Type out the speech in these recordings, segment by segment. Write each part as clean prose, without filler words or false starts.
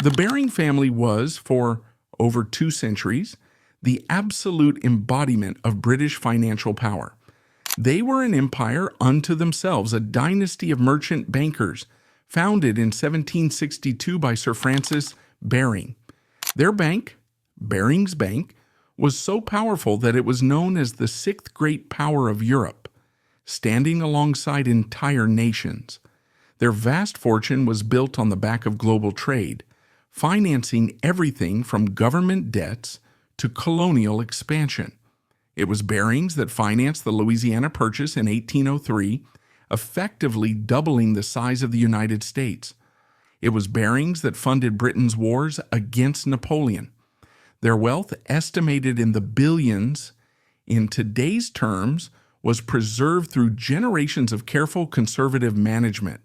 The Baring family was, for over 2 centuries, the absolute embodiment of British financial power. They were an empire unto themselves, a dynasty of merchant bankers, founded in 1762 by Sir Francis Baring. Their bank, Baring's Bank, was so powerful that it was known as the sixth great power of Europe, standing alongside entire nations. Their vast fortune was built on the back of global trade, financing everything from government debts to colonial expansion. It was Barings that financed the Louisiana Purchase in 1803, effectively doubling the size of the United States. It was Barings that funded Britain's wars against Napoleon. Their wealth, estimated in the billions in today's terms, was preserved through generations of careful conservative management.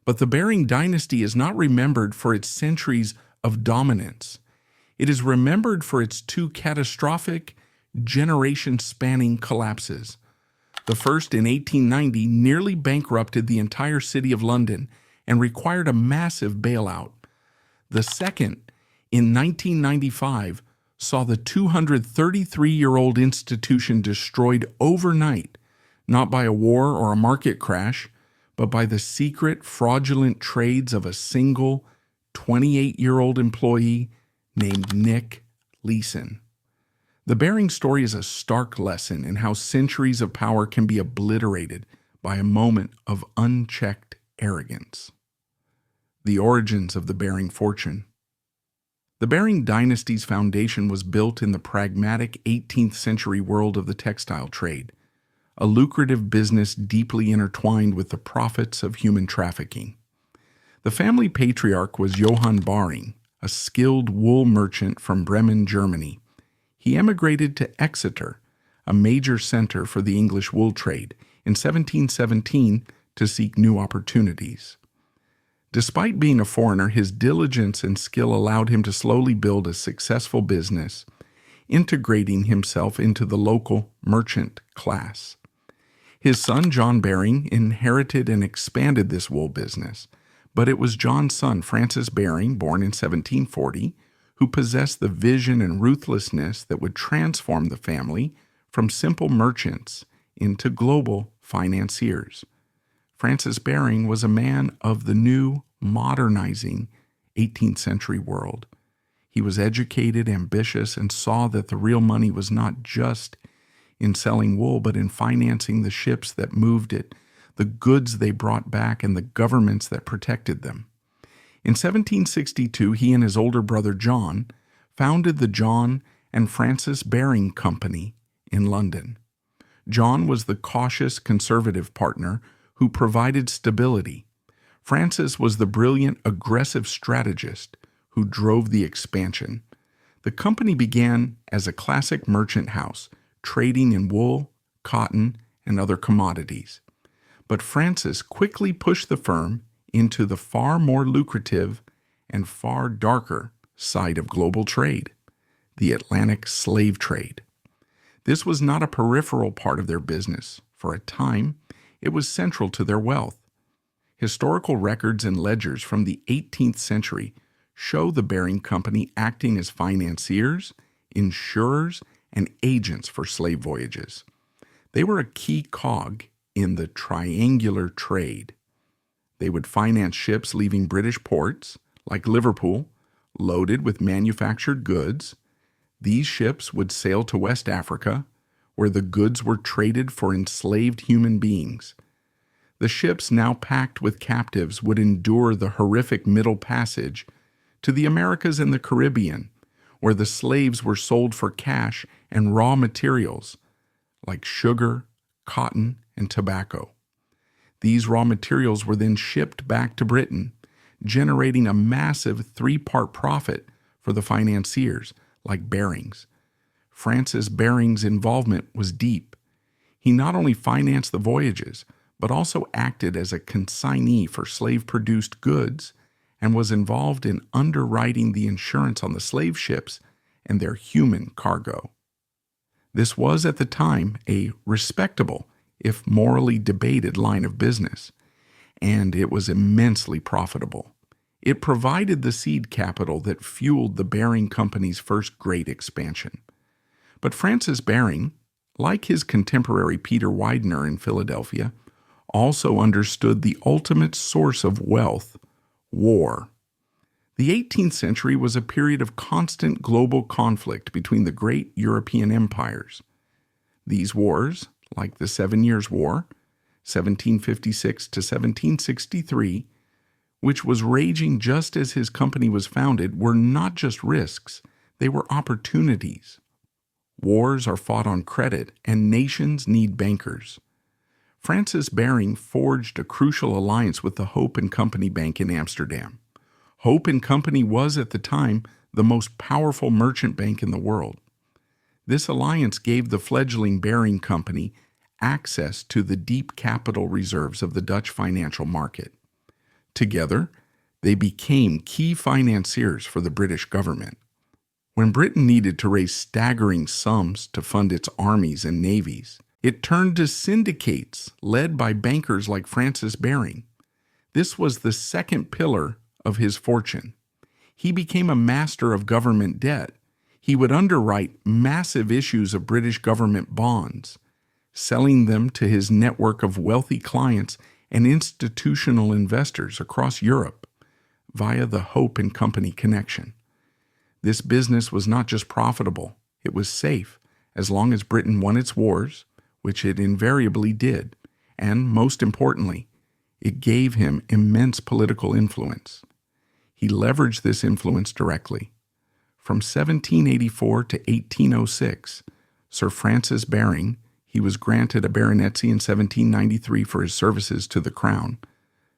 But the Baring dynasty is not remembered for its centuries of dominance. It is remembered for its 2 catastrophic, generation-spanning collapses. The first, in 1890, nearly bankrupted the entire city of London and required a massive bailout. The second, in 1995, saw the 233-year-old institution destroyed overnight, not by a war or a market crash, but by the secret, fraudulent trades of a single 28-year-old employee named Nick Leeson. The Baring story is a stark lesson in how centuries of power can be obliterated by a moment of unchecked arrogance. The origins of the Baring fortune. The Baring dynasty's foundation was built in the pragmatic 18th century world of the textile trade, a lucrative business deeply intertwined with the profits of human trafficking. The family patriarch was Johann Baring, a skilled wool merchant from Bremen, Germany. He emigrated to Exeter, a major center for the English wool trade, in 1717 to seek new opportunities. Despite being a foreigner, his diligence and skill allowed him to slowly build a successful business, integrating himself into the local merchant class. His son, John Baring, inherited and expanded this wool business, but it was John's son, Francis Baring, born in 1740, who possessed the vision and ruthlessness that would transform the family from simple merchants into global financiers. Francis Baring was a man of the new, modernizing 18th century world. He was educated, ambitious, and saw that the real money was not just in selling wool, but in financing the ships that moved it, the goods they brought back, and the governments that protected them. In 1762, he and his older brother John founded the John and Francis Baring Company in London. John was the cautious, conservative partner who provided stability. Francis was the brilliant, aggressive strategist who drove the expansion. The company began as a classic merchant house, trading in wool, cotton, and other commodities. But Francis quickly pushed the firm into the far more lucrative and far darker side of global trade, the Atlantic slave trade. This was not a peripheral part of their business. For a time, it was central to their wealth. Historical records and ledgers from the 18th century show the Baring Company acting as financiers, insurers, and agents for slave voyages. They were a key cog in the triangular trade. They would finance ships leaving British ports, like Liverpool, loaded with manufactured goods. These ships would sail to West Africa, where the goods were traded for enslaved human beings. The ships, now packed with captives, would endure the horrific Middle Passage to the Americas and the Caribbean, where the slaves were sold for cash and raw materials, like sugar, cotton, and tobacco. These raw materials were then shipped back to Britain, generating a massive 3-part profit for the financiers, like Barings. Francis Baring's involvement was deep. He not only financed the voyages, but also acted as a consignee for slave-produced goods and was involved in underwriting the insurance on the slave ships and their human cargo. This was, at the time, a respectable, if morally debated, line of business, and it was immensely profitable. It provided the seed capital that fueled the Baring Company's first great expansion. But Francis Baring, like his contemporary Peter Widener in Philadelphia, also understood the ultimate source of wealth, war. The 18th century was a period of constant global conflict between the great European empires. These wars, like the 7 Years' War, 1756 to 1763, which was raging just as his company was founded, were not just risks, they were opportunities. Wars are fought on credit, and nations need bankers. Francis Baring forged a crucial alliance with the Hope and Company Bank in Amsterdam. Hope and Company was at the time the most powerful merchant bank in the world. This alliance gave the fledgling Baring Company access to the deep capital reserves of the Dutch financial market. Together, they became key financiers for the British government. When Britain needed to raise staggering sums to fund its armies and navies, it turned to syndicates led by bankers like Francis Baring. This was the second pillar of his fortune. He became a master of government debt. He would underwrite massive issues of British government bonds, selling them to his network of wealthy clients and institutional investors across Europe via the Hope and Company connection. This business was not just profitable, it was safe as long as Britain won its wars, which it invariably did, and most importantly, it gave him immense political influence. He leveraged this influence directly. From 1784 to 1806, Sir Francis Baring, he was granted a baronetcy in 1793 for his services to the Crown,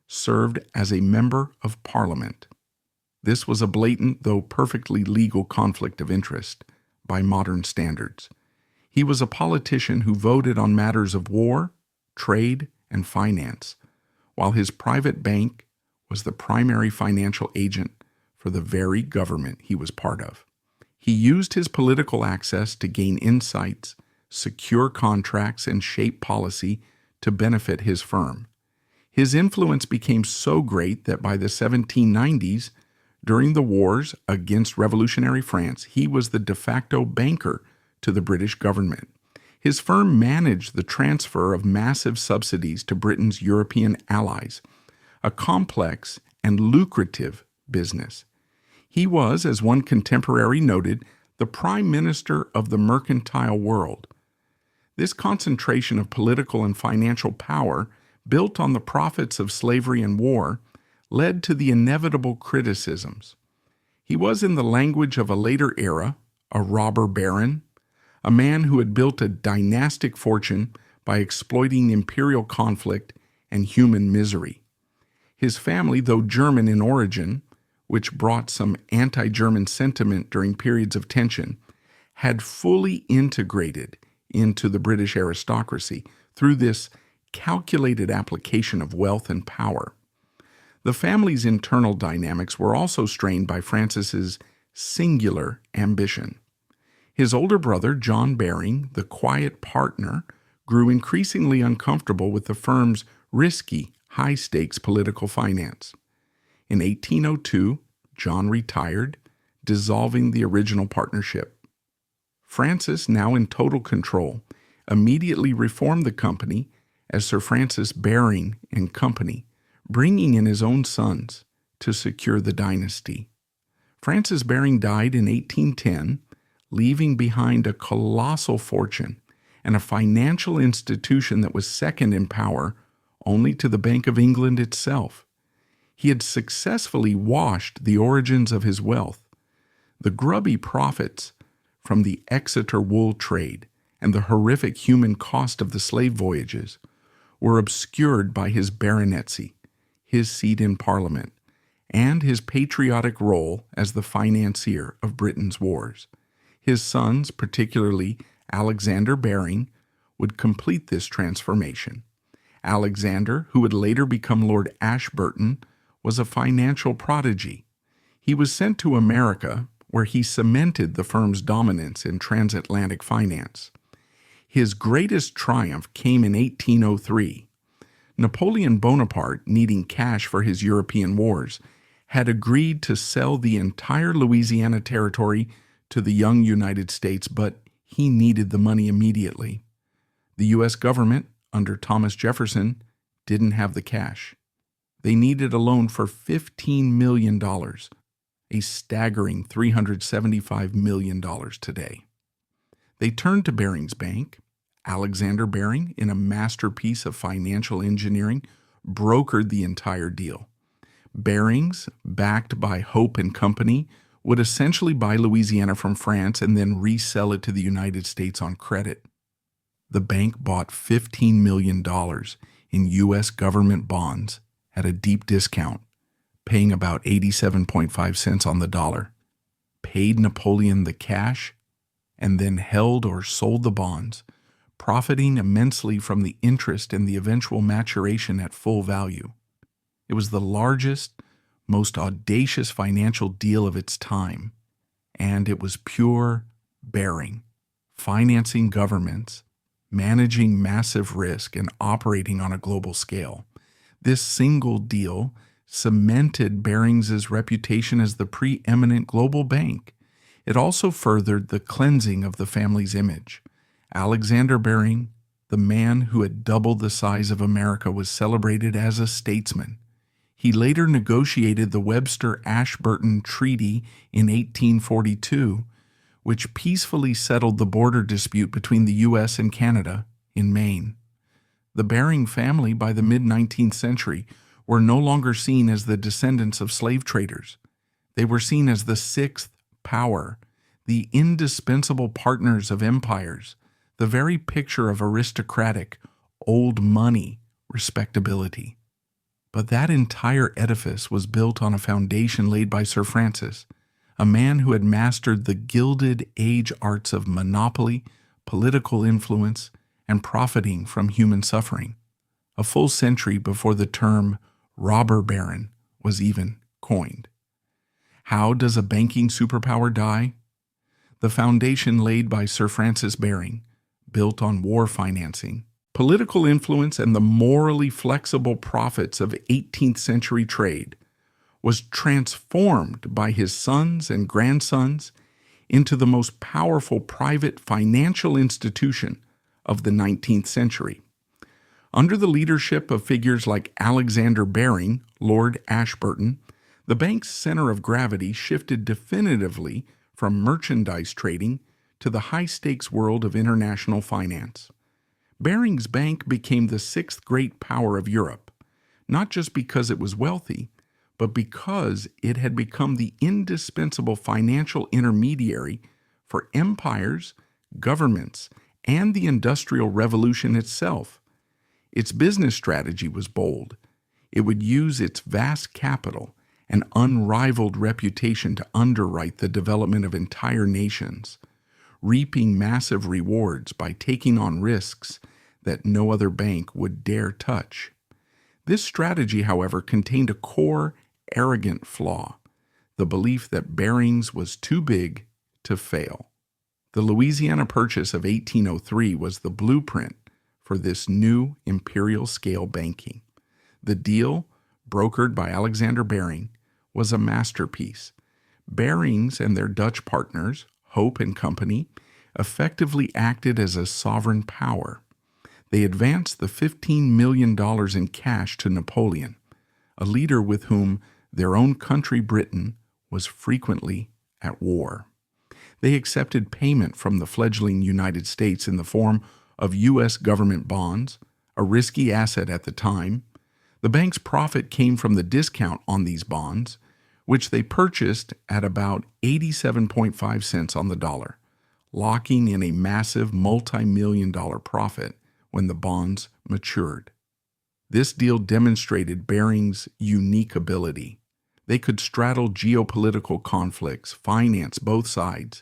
served as a member of Parliament. This was a blatant, though perfectly legal conflict of interest by modern standards. He was a politician who voted on matters of war, trade, and finance, while his private bank was the primary financial agent for the very government he was part of. He used his political access to gain insights, secure contracts, and shape policy to benefit his firm. His influence became so great that by the 1790s, during the wars against revolutionary France, he was the de facto banker to the British government. His firm managed the transfer of massive subsidies to Britain's European allies, a complex and lucrative business. He was, as one contemporary noted, the prime minister of the mercantile world. This concentration of political and financial power, built on the profits of slavery and war, led to the inevitable criticisms. He was, in the language of a later era, a robber baron, a man who had built a dynastic fortune by exploiting imperial conflict and human misery. His family, though German in origin, which brought some anti-German sentiment during periods of tension, had fully integrated into the British aristocracy through this calculated application of wealth and power. The family's internal dynamics were also strained by Francis's singular ambition. His older brother, John Baring, the quiet partner, grew increasingly uncomfortable with the firm's risky, high-stakes political finance. In 1802, John retired, dissolving the original partnership. Francis, now in total control, immediately reformed the company as Sir Francis Baring and Company, bringing in his own sons to secure the dynasty. Francis Baring died in 1810, leaving behind a colossal fortune and a financial institution that was second in power only to the Bank of England itself. He had successfully washed the origins of his wealth. The grubby profits from the Exeter wool trade and the horrific human cost of the slave voyages were obscured by his baronetcy, his seat in Parliament, and his patriotic role as the financier of Britain's wars. His sons, particularly Alexander Baring, would complete this transformation. Alexander, who would later become Lord Ashburton, was a financial prodigy. He was sent to America, where he cemented the firm's dominance in transatlantic finance. His greatest triumph came in 1803. Napoleon Bonaparte, needing cash for his European wars, had agreed to sell the entire Louisiana Territory to the young United States, but he needed the money immediately. The U.S. government, under Thomas Jefferson, didn't have the cash. They needed a loan for $15 million, a staggering $375 million today. They turned to Barings Bank. Alexander Baring, in a masterpiece of financial engineering, brokered the entire deal. Barings, backed by Hope and Company, would essentially buy Louisiana from France and then resell it to the United States on credit. The bank bought $15 million in U.S. government bonds at a deep discount, paying about 87.5 cents on the dollar, paid Napoleon the cash, and then held or sold the bonds, profiting immensely from the interest and the eventual maturation at full value. It was the largest, most audacious financial deal of its time, and it was pure Baring, financing governments, managing massive risk, and operating on a global scale. This single deal cemented Barings' reputation as the preeminent global bank. It also furthered the cleansing of the family's image. Alexander Baring, the man who had doubled the size of America, was celebrated as a statesman. He later negotiated the Webster-Ashburton Treaty in 1842, which peacefully settled the border dispute between the U.S. and Canada in Maine. The Baring family, by the mid-19th century, were no longer seen as the descendants of slave traders. They were seen as the sixth power, the indispensable partners of empires, the very picture of aristocratic, old money respectability. But that entire edifice was built on a foundation laid by Sir Francis, a man who had mastered the Gilded Age arts of monopoly, political influence, and profiting from human suffering, a full century before the term robber baron was even coined. How does a banking superpower die? The foundation laid by Sir Francis Baring, built on war financing, political influence, and the morally flexible profits of 18th century trade, was transformed by his sons and grandsons into the most powerful private financial institution of the 19th century. Under the leadership of figures like Alexander Baring, Lord Ashburton, the bank's center of gravity shifted definitively from merchandise trading to the high-stakes world of international finance. Baring's bank became the sixth great power of Europe, not just because it was wealthy, but because it had become the indispensable financial intermediary for empires, governments, and the Industrial Revolution itself. Its business strategy was bold. It would use its vast capital and unrivaled reputation to underwrite the development of entire nations, reaping massive rewards by taking on risks that no other bank would dare touch. This strategy, however, contained a core, arrogant flaw: the belief that Barings was too big to fail. The Louisiana Purchase of 1803 was the blueprint for this new imperial-scale banking. The deal, brokered by Alexander Baring, was a masterpiece. Barings and their Dutch partners, Hope and Company, effectively acted as a sovereign power. They advanced the $15 million in cash to Napoleon, a leader with whom their own country, Britain, was frequently at war. They accepted payment from the fledgling United States in the form of U.S. government bonds, a risky asset at the time. The bank's profit came from the discount on these bonds, which they purchased at about 87.5 cents on the dollar, locking in a massive multi-million-dollar profit when the bonds matured. This deal demonstrated Baring's unique ability. They could straddle geopolitical conflicts, finance both sides,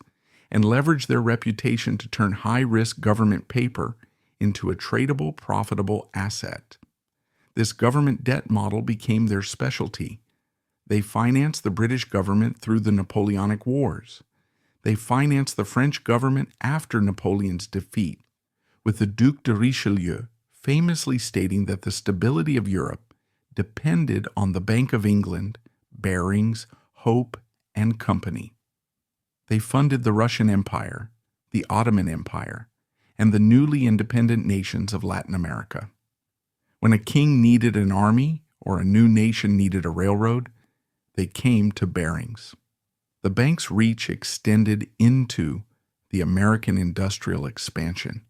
and leverage their reputation to turn high-risk government paper into a tradable, profitable asset. This government debt model became their specialty. They financed the British government through the Napoleonic Wars. They financed the French government after Napoleon's defeat, with the Duc de Richelieu famously stating that the stability of Europe depended on the Bank of England Barings, Hope, and Company. They funded the Russian Empire, the Ottoman Empire, and the newly independent nations of Latin America. When a king needed an army or a new nation needed a railroad, they came to Barings. The bank's reach extended into the American industrial expansion.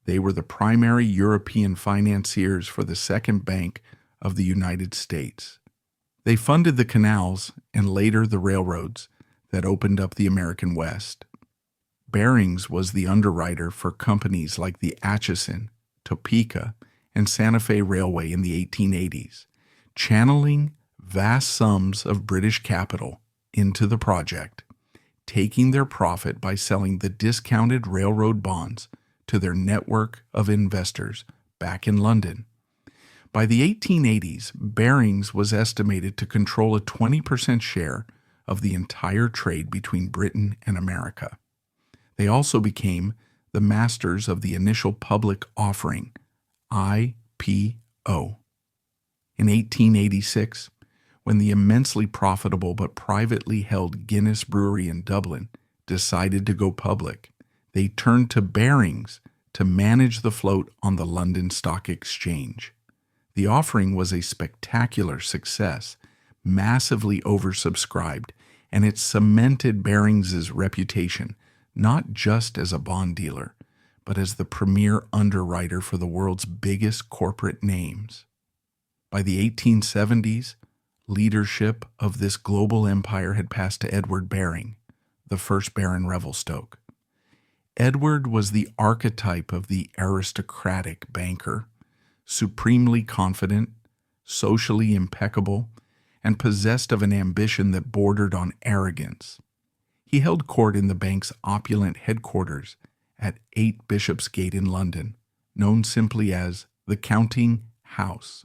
They were the primary European financiers for the Second Bank of the United States. They funded the canals and later the railroads that opened up the American West. Barings was the underwriter for companies like the Atchison, Topeka, and Santa Fe Railway in the 1880s, channeling vast sums of British capital into the project, taking their profit by selling the discounted railroad bonds to their network of investors back in London. By the 1880s, Barings was estimated to control a 20% share of the entire trade between Britain and America. They also became the masters of the initial public offering, IPO. In 1886, when the immensely profitable but privately held Guinness Brewery in Dublin decided to go public, they turned to Barings to manage the float on the London Stock Exchange. The offering was a spectacular success, massively oversubscribed, and it cemented Barings' reputation not just as a bond dealer, but as the premier underwriter for the world's biggest corporate names. By the 1870s, leadership of this global empire had passed to Edward Baring, the first Baron Revelstoke. Edward was the archetype of the aristocratic banker, supremely confident, socially impeccable, and possessed of an ambition that bordered on arrogance. He held court in the bank's opulent headquarters at 8 Bishopsgate in London, known simply as the Counting House,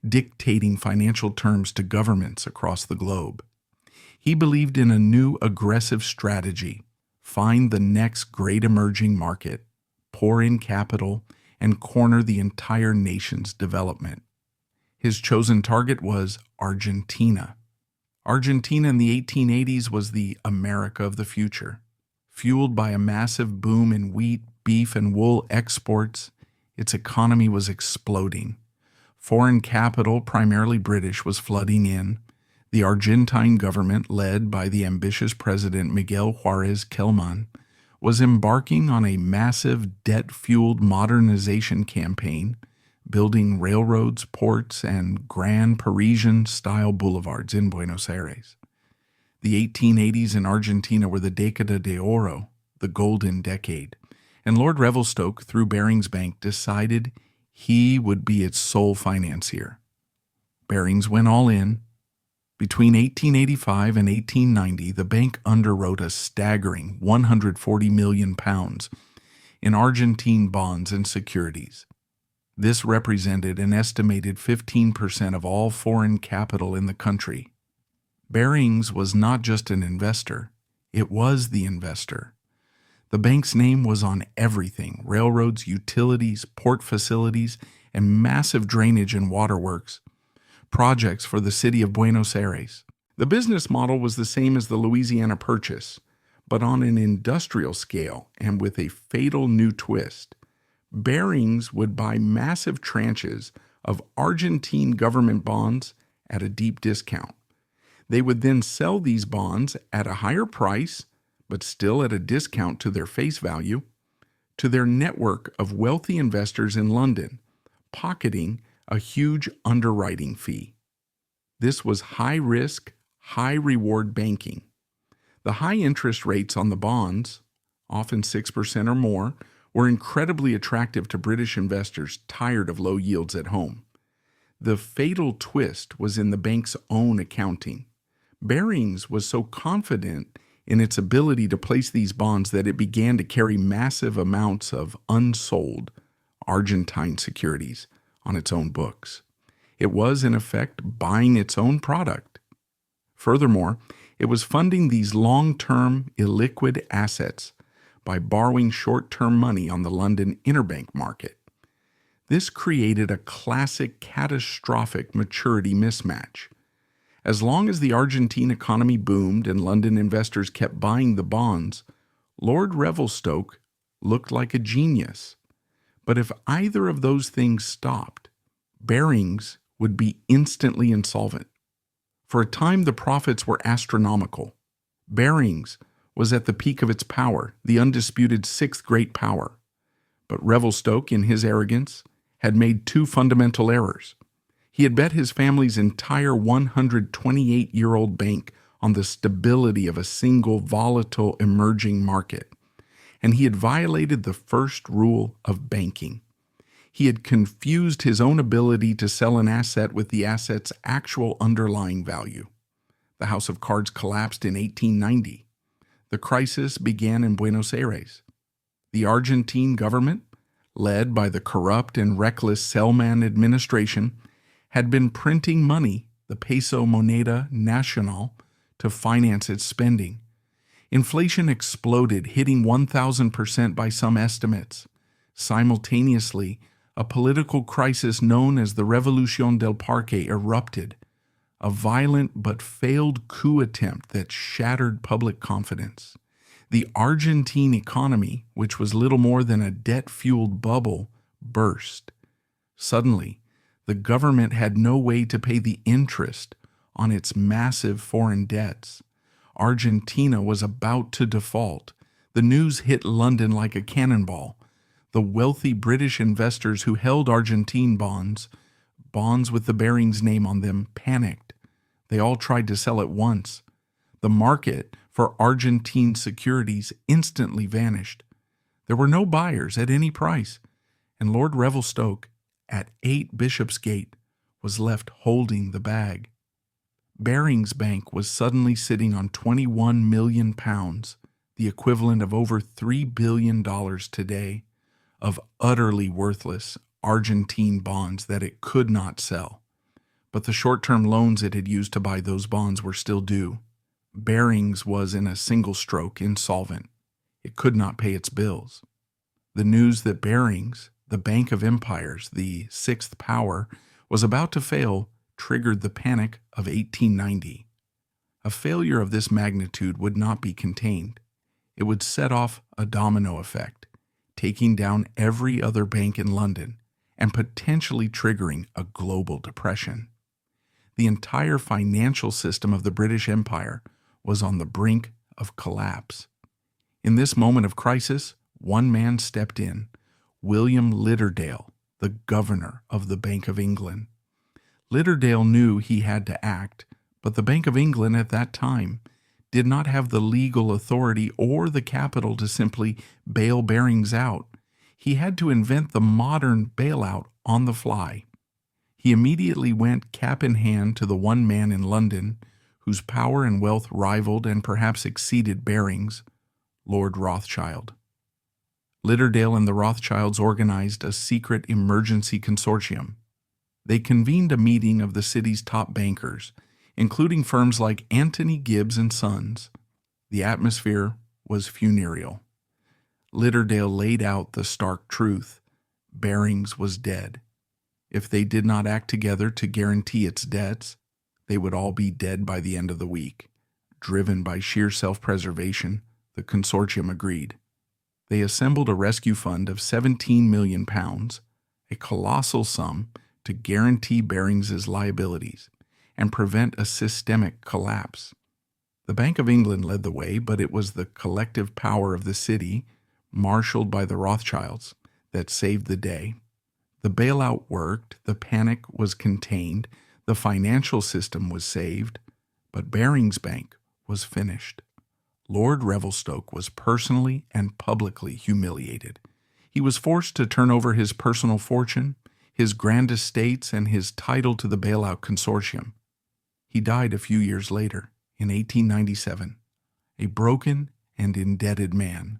dictating financial terms to governments across the globe. He believed in a new aggressive strategy: find the next great emerging market, pour in capital, and corner the entire nation's development. His chosen target was Argentina. Argentina in the 1880s was the America of the future. Fueled by a massive boom in wheat, beef, and wool exports, its economy was exploding. Foreign capital, primarily British, was flooding in. The Argentine government, led by the ambitious president Miguel Juarez Kelman, was embarking on a massive debt-fueled modernization campaign, building railroads, ports, and grand Parisian-style boulevards in Buenos Aires. The 1880s in Argentina were the Década de Oro, the golden decade, and Lord Revelstoke, through Barings Bank, decided he would be its sole financier. Barings went all in. Between 1885 and 1890, the bank underwrote a staggering £140 million in Argentine bonds and securities. This represented an estimated 15% of all foreign capital in the country. Barings was not just an investor, it was the investor. The bank's name was on everything: railroads, utilities, port facilities, and massive drainage and waterworks projects for the city of Buenos Aires. The business model was the same as the Louisiana Purchase, but on an industrial scale and with a fatal new twist. Barings would buy massive tranches of Argentine government bonds at a deep discount. They would then sell these bonds at a higher price, but still at a discount to their face value, to their network of wealthy investors in London, pocketing a huge underwriting fee. This was high-risk, high-reward banking. The high interest rates on the bonds, often 6% or more, were incredibly attractive to British investors tired of low yields at home. The fatal twist was in the bank's own accounting. Barings was so confident in its ability to place these bonds that it began to carry massive amounts of unsold Argentine securities on its own books. It was, in effect, buying its own product. Furthermore, it was funding these long-term, illiquid assets by borrowing short-term money on the London interbank market. This created a classic catastrophic maturity mismatch. As long as the Argentine economy boomed and London investors kept buying the bonds, Lord Revelstoke looked like a genius. But if either of those things stopped, Barings would be instantly insolvent. For a time, the profits were astronomical. Barings was at the peak of its power, the undisputed sixth great power. But Revelstoke, in his arrogance, had made two fundamental errors. He had bet his family's entire 128-year-old bank on the stability of a single volatile emerging market, and he had violated the first rule of banking. He had confused his own ability to sell an asset with the asset's actual underlying value. The House of Cards collapsed in 1890. The crisis began in Buenos Aires. The Argentine government, led by the corrupt and reckless Selman administration, had been printing money, the peso moneda nacional, to finance its spending. Inflation exploded, hitting 1,000% by some estimates. Simultaneously, a political crisis known as the Revolución del Parque erupted, a violent but failed coup attempt that shattered public confidence. The Argentine economy, which was little more than a debt-fueled bubble, burst. Suddenly, the government had no way to pay the interest on its massive foreign debts. Argentina was about to default. The news hit London like a cannonball. The wealthy British investors who held Argentine bonds with the Barings name on them, panicked. They all tried to sell at once. The market for Argentine securities instantly vanished. There were no buyers at any price, and Lord Revelstoke, at 8 Bishopsgate, was left holding the bag. Barings Bank was suddenly sitting on £21 million, the equivalent of over $3 billion today, of utterly worthless Argentine bonds that it could not sell. But the short-term loans it had used to buy those bonds were still due. Barings was in a single stroke insolvent. It could not pay its bills. The news that Barings, the Bank of Empires, the sixth power, was about to fail triggered the Panic of 1890. A failure of this magnitude would not be contained. It would set off a domino effect, taking down every other bank in London and potentially triggering a global depression. The entire financial system of the British Empire was on the brink of collapse. In this moment of crisis, one man stepped in, William Lidderdale, the governor of the Bank of England. Lidderdale knew he had to act, but the Bank of England at that time did not have the legal authority or the capital to simply bail Barings out. He had to invent the modern bailout on the fly. He immediately went cap in hand to the one man in London whose power and wealth rivaled and perhaps exceeded Barings, Lord Rothschild. Lidderdale and the Rothschilds organized a secret emergency consortium. They convened a meeting of the city's top bankers, including firms like Anthony Gibbs and Sons. The atmosphere was funereal. Lidderdale laid out the stark truth. Barings was dead. If they did not act together to guarantee its debts, they would all be dead by the end of the week. Driven by sheer self-preservation, the consortium agreed. They assembled a rescue fund of £17 million, a colossal sum to guarantee Barings' liabilities and prevent a systemic collapse. The Bank of England led the way, but it was the collective power of the city, marshaled by the Rothschilds, that saved the day. The bailout worked, the panic was contained, the financial system was saved, but Barings Bank was finished. Lord Revelstoke was personally and publicly humiliated. He was forced to turn over his personal fortune, his grand estates, and his title to the bailout consortium. He died a few years later, in 1897, a broken and indebted man.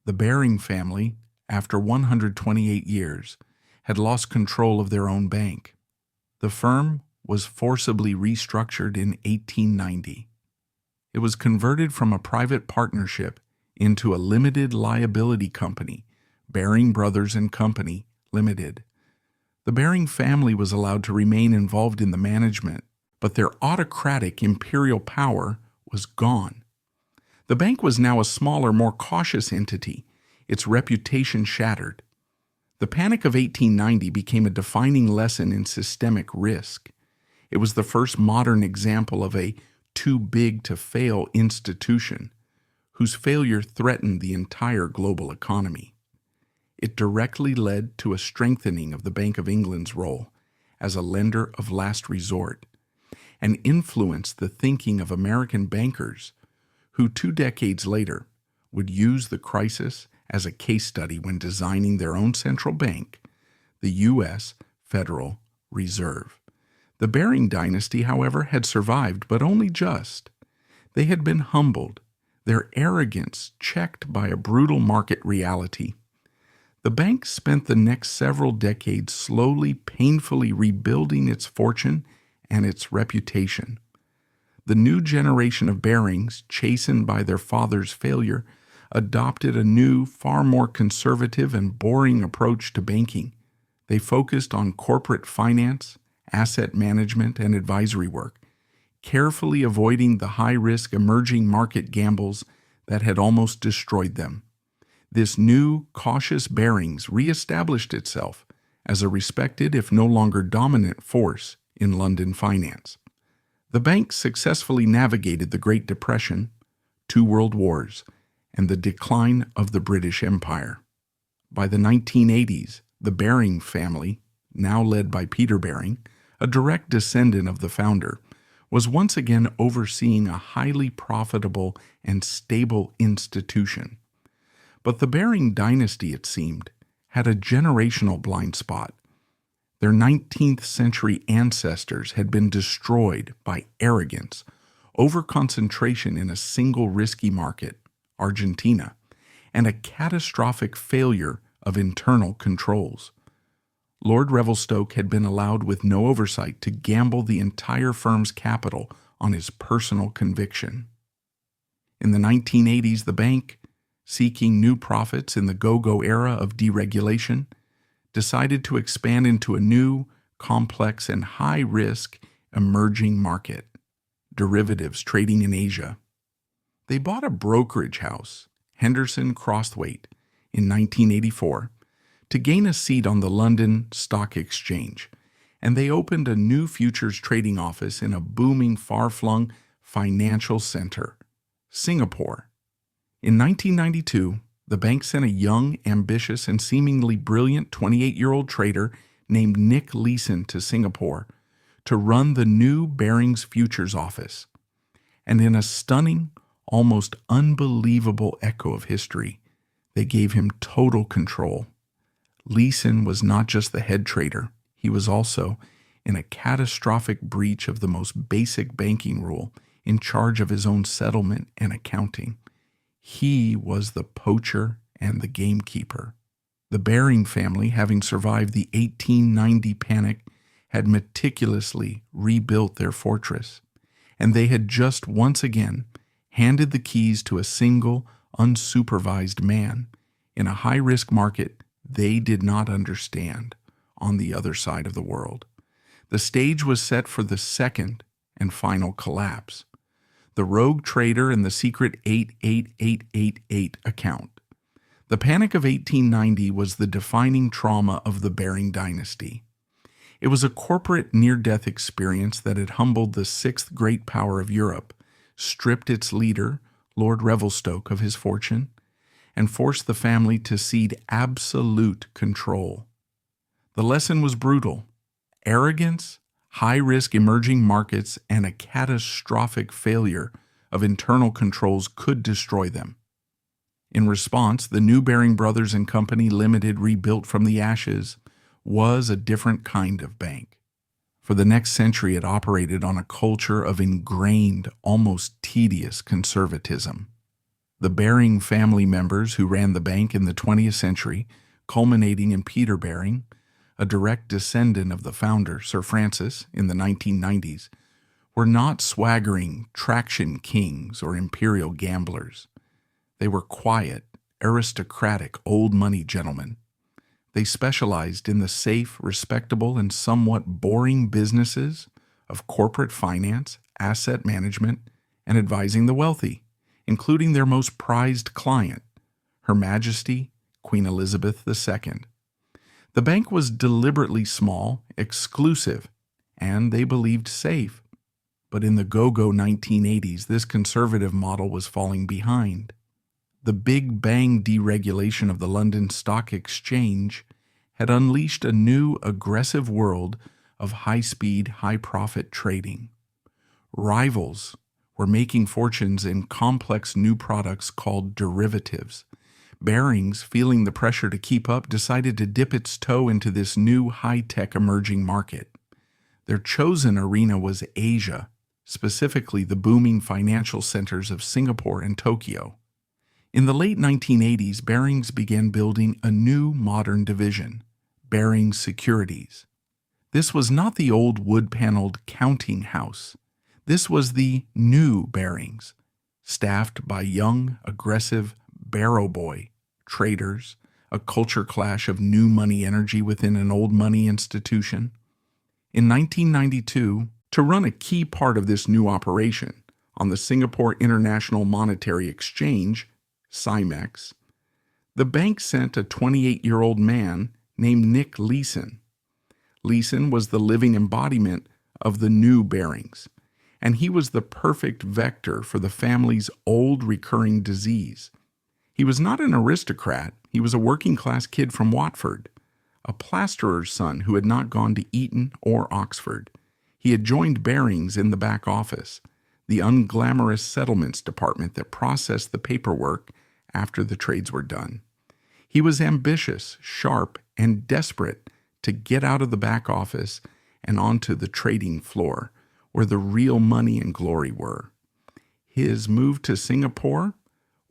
The Baring family, after 128 years, had lost control of their own bank. The firm was forcibly restructured in 1890. It was converted from a private partnership into a limited liability company, Baring Brothers and Company, Limited. The Baring family was allowed to remain involved in the management, but their autocratic imperial power was gone. The bank was now a smaller, more cautious entity, its reputation shattered. The Panic of 1890 became a defining lesson in systemic risk. It was the first modern example of a too-big-to-fail institution whose failure threatened the entire global economy. It directly led to a strengthening of the Bank of England's role as a lender of last resort and influenced the thinking of American bankers who 2 decades later would use the crisis as a case study when designing their own central bank, the U.S. Federal Reserve. The Baring dynasty, however, had survived, but only just. They had been humbled, their arrogance checked by a brutal market reality. The bank spent the next several decades slowly, painfully rebuilding its fortune and its reputation. The new generation of Barings, chastened by their father's failure, adopted a new, far more conservative and boring approach to banking. They focused on corporate finance, asset management, and advisory work, carefully avoiding the high-risk emerging market gambles that had almost destroyed them. This new, cautious Barings reestablished itself as a respected, if no longer dominant, force in London finance. The bank successfully navigated the Great Depression, 2 world wars, and the decline of the British Empire. By the 1980s, the Baring family, now led by Peter Baring, a direct descendant of the founder, was once again overseeing a highly profitable and stable institution. But the Baring dynasty, it seemed, had a generational blind spot. Their 19th century ancestors had been destroyed by arrogance, overconcentration in a single risky market, Argentina, and a catastrophic failure of internal controls. Lord Revelstoke had been allowed with no oversight to gamble the entire firm's capital on his personal conviction. In the 1980s, the bank, seeking new profits in the go-go era of deregulation, decided to expand into a new, complex, and high-risk emerging market, derivatives trading in Asia. They bought a brokerage house, Henderson Crosthwaite, in 1984, to gain a seat on the London Stock Exchange, and they opened a new futures trading office in a booming, far-flung financial center, Singapore. In 1992, the bank sent a young, ambitious, and seemingly brilliant 28-year-old trader named Nick Leeson to Singapore to run the new Barings Futures office. And in a stunning, almost unbelievable echo of history, they gave him total control. Leeson was not just the head trader, he was also, in a catastrophic breach of the most basic banking rule, in charge of his own settlement and accounting. He was the poacher and the gamekeeper. The Baring family, having survived the 1890 panic, had meticulously rebuilt their fortress, and they had just once again handed the keys to a single, unsupervised man in a high-risk market they did not understand on the other side of the world. The stage was set for the second and final collapse. The rogue trader and the secret 88888 account. The Panic of 1890 was the defining trauma of the Baring dynasty. It was a corporate near-death experience that had humbled the sixth great power of Europe, stripped its leader, Lord Revelstoke, of his fortune, and forced the family to cede absolute control. The lesson was brutal. Arrogance, high-risk emerging markets, and a catastrophic failure of internal controls could destroy them. In response, the new Baring Brothers and Company Limited, rebuilt from the ashes, was a different kind of bank. For the next century, it operated on a culture of ingrained, almost tedious conservatism. The Baring family members who ran the bank in the 20th century, culminating in Peter Baring, a direct descendant of the founder, Sir Francis, in the 1990s, were not swaggering traction kings or imperial gamblers. They were quiet, aristocratic, old money gentlemen. They specialized in the safe, respectable, and somewhat boring businesses of corporate finance, asset management, and advising the wealthy, including their most prized client, Her Majesty Queen Elizabeth II. The bank was deliberately small, exclusive, and they believed safe. But in the go-go 1980s, this conservative model was falling behind. The Big Bang deregulation of the London Stock Exchange had unleashed a new, aggressive world of high-speed, high-profit trading. Rivals were making fortunes in complex new products called derivatives. Barings, feeling the pressure to keep up, decided to dip its toe into this new high-tech emerging market. Their chosen arena was Asia, specifically the booming financial centers of Singapore and Tokyo. In the late 1980s, Barings began building a new modern division, Barings Securities. This was not the old wood-paneled counting house. This was the new Barings, staffed by young, aggressive barrow boy traders, a culture clash of new money energy within an old money institution. In 1992, to run a key part of this new operation on the Singapore International Monetary Exchange, SIMEX, the bank sent a 28-year-old man named Nick Leeson. Leeson was the living embodiment of the new Barings, and he was the perfect vector for the family's old recurring disease. He was not an aristocrat, he was a working-class kid from Watford, a plasterer's son who had not gone to Eton or Oxford. He had joined Barings in the back office, the unglamorous settlements department that processed the paperwork after the trades were done. He was ambitious, sharp, and desperate to get out of the back office and onto the trading floor, where the real money and glory were. His move to Singapore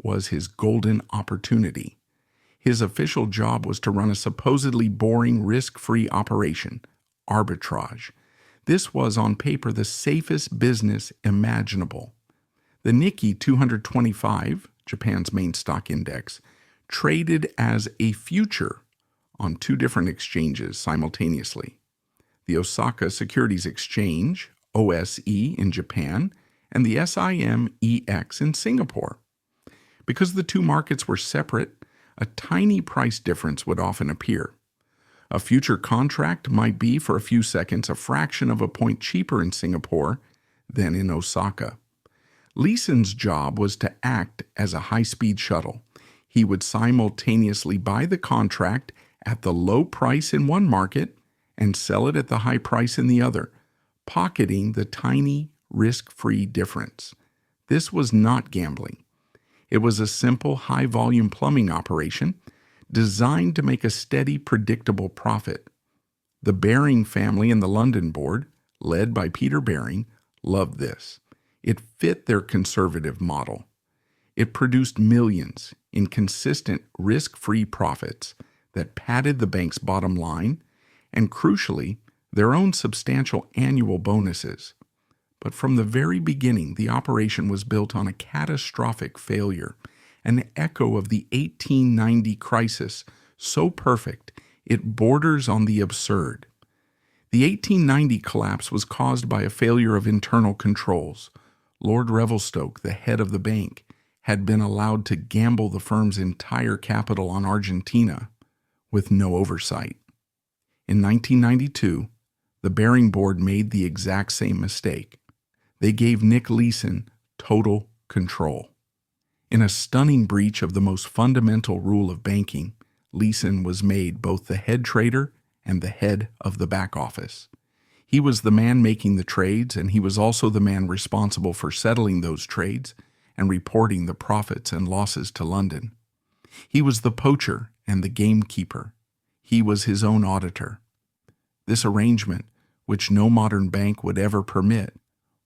was his golden opportunity. His official job was to run a supposedly boring, risk-free operation, arbitrage. This was, on paper, the safest business imaginable. The Nikkei 225, Japan's main stock index, traded as a future on two different exchanges simultaneously: the Osaka Securities Exchange, OSE, in Japan, and the SIMEX in Singapore. Because the two markets were separate, a tiny price difference would often appear. A future contract might be, for a few seconds, a fraction of a point cheaper in Singapore than in Osaka. Leeson's job was to act as a high-speed shuttle. He would simultaneously buy the contract at the low price in one market and sell it at the high price in the other, pocketing the tiny, risk-free difference. This was not gambling. It was a simple, high-volume plumbing operation designed to make a steady, predictable profit. The Baring family and the London board, led by Peter Baring, loved this. It fit their conservative model. It produced millions in consistent, risk-free profits that padded the bank's bottom line and, crucially, their own substantial annual bonuses. But from the very beginning, the operation was built on a catastrophic failure, an echo of the 1890 crisis, so perfect it borders on the absurd. The 1890 collapse was caused by a failure of internal controls. Lord Revelstoke, the head of the bank, had been allowed to gamble the firm's entire capital on Argentina with no oversight. In 1992, the Baring board made the exact same mistake. They gave Nick Leeson total control. In a stunning breach of the most fundamental rule of banking, Leeson was made both the head trader and the head of the back office. He was the man making the trades, and he was also the man responsible for settling those trades and reporting the profits and losses to London. He was the poacher and the gamekeeper. He was his own auditor. This arrangement, which no modern bank would ever permit,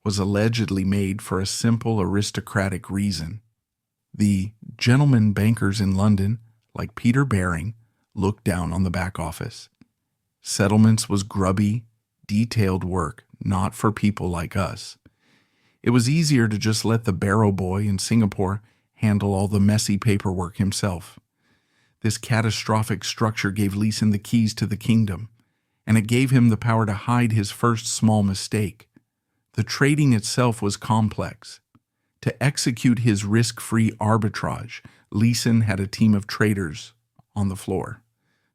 was allegedly made for a simple aristocratic reason. The gentlemen bankers in London, like Peter Baring, looked down on the back office. Settlements was grubby, detailed work, not for people like us. It was easier to just let the barrow boy in Singapore handle all the messy paperwork himself. This catastrophic structure gave Leeson the keys to the kingdom, and it gave him the power to hide his first small mistake. The trading itself was complex. To execute his risk-free arbitrage, Leeson had a team of traders on the floor.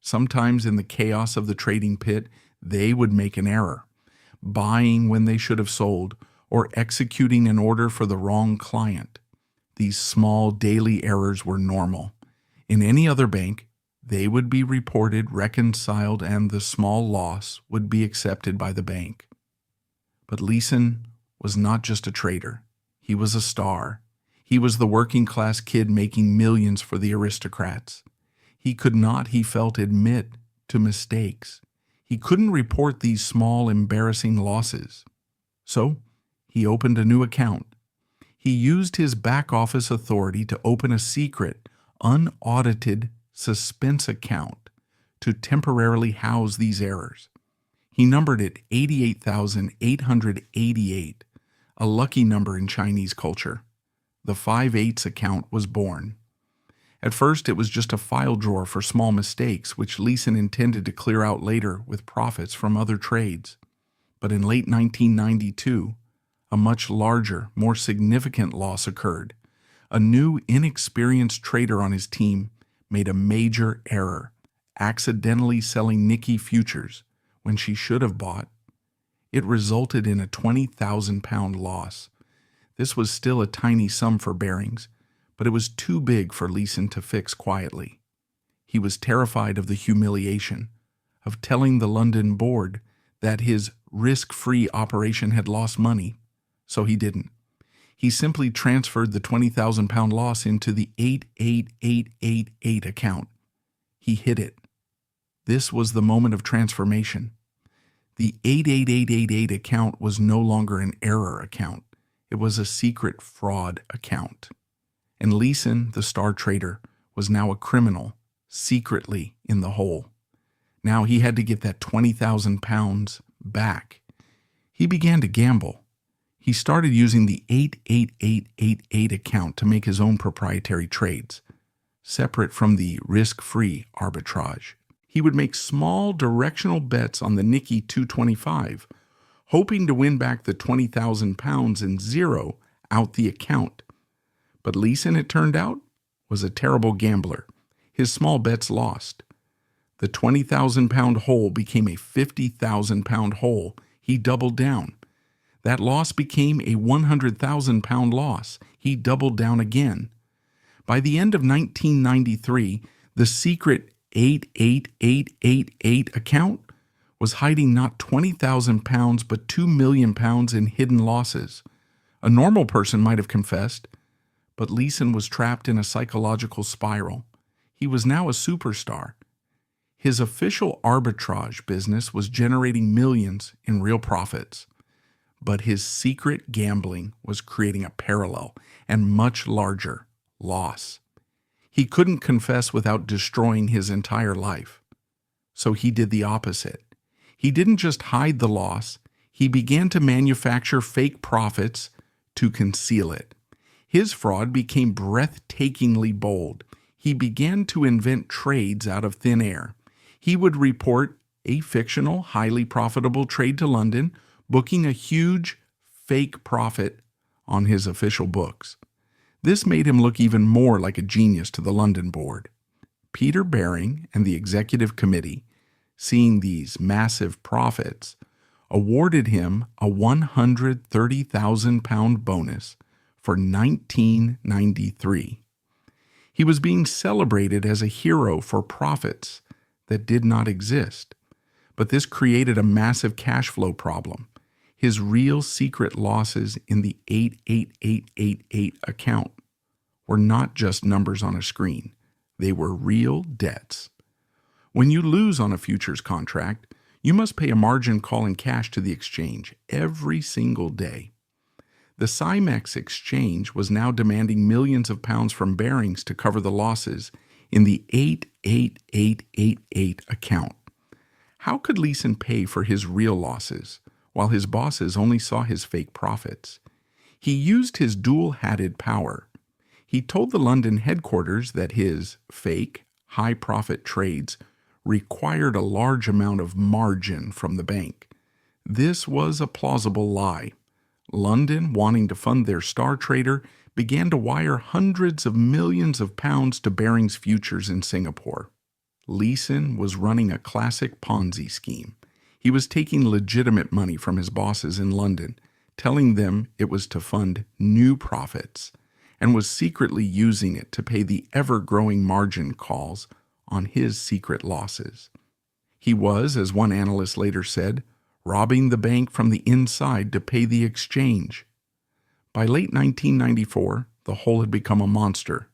Sometimes in the chaos of the trading pit, they would make an error, buying when they should have sold, or executing an order for the wrong client. These small daily errors were normal. In any other bank, they would be reported, reconciled, and the small loss would be accepted by the bank. But Leeson was not just a trader. He was a star. He was the working-class kid making millions for the aristocrats. He could not, he felt, admit to mistakes. He couldn't report these small, embarrassing losses. So he opened a new account. He used his back-office authority to open a secret, unaudited suspense account to temporarily house these errors. He numbered it 88,888, a lucky number in Chinese culture. The 5/8 account was born. At first, it was just a file drawer for small mistakes, which Leeson intended to clear out later with profits from other trades. But in late 1992, a much larger, more significant loss occurred. A new, inexperienced trader on his team made a major error, accidentally selling Nikkei futures when she should have bought. It resulted in a 20,000 pound loss. This was still a tiny sum for Barings, but it was too big for Leeson to fix quietly. He was terrified of the humiliation, of telling the London board that his risk-free operation had lost money, so he didn't. He simply transferred the 20,000 pound loss into the 88888 account. He hid it. This was the moment of transformation. The 88888 account was no longer an error account. It was a secret fraud account. And Leeson, the star trader, was now a criminal, secretly in the hole. Now he had to get that 20,000 pounds back. He began to gamble. He started using the 88888 account to make his own proprietary trades, separate from the risk-free arbitrage. He would make small directional bets on the Nikkei 225, hoping to win back the 20,000 pounds and zero out the account. But Leeson, it turned out, was a terrible gambler. His small bets lost. The 20,000 pound hole became a 50,000 pound hole. He doubled down. That loss became a 100,000 pound loss. He doubled down again. By the end of 1993, the secret 88888 account was hiding not 20,000 pounds but 2 million pounds in hidden losses. A normal person might have confessed, but Leeson was trapped in a psychological spiral. He was now a superstar. His official arbitrage business was generating millions in real profits. But his secret gambling was creating a parallel and much larger loss. He couldn't confess without destroying his entire life. So he did the opposite. He didn't just hide the loss, he began to manufacture fake profits to conceal it. His fraud became breathtakingly bold. He began to invent trades out of thin air. He would report a fictional, highly profitable trade to London, booking a huge fake profit on his official books. This made him look even more like a genius to the London board. Peter Baring and the executive committee, seeing these massive profits, awarded him a 130,000 pound bonus for 1993. He was being celebrated as a hero for profits that did not exist. But this created a massive cash flow problem. His real secret losses in the 88888 account were not just numbers on a screen. They were real debts. When you lose on a futures contract, you must pay a margin call in cash to the exchange every single day. The Cymex exchange was now demanding millions of pounds from Barings to cover the losses in the 88888 account. How could Leeson pay for his real losses while his bosses only saw his fake profits? He used his dual-hatted power. He told the London headquarters that his fake, high-profit trades required a large amount of margin from the bank. This was a plausible lie, London, wanting to fund their star trader, began to wire hundreds of millions of pounds to Barings Futures in Singapore. Leeson was running a classic Ponzi scheme. He was taking legitimate money from his bosses in London, telling them it was to fund new profits, and was secretly using it to pay the ever-growing margin calls on his secret losses. He was, as one analyst later said, robbing the bank from the inside to pay the exchange. By late 1994, the whole had become a monster.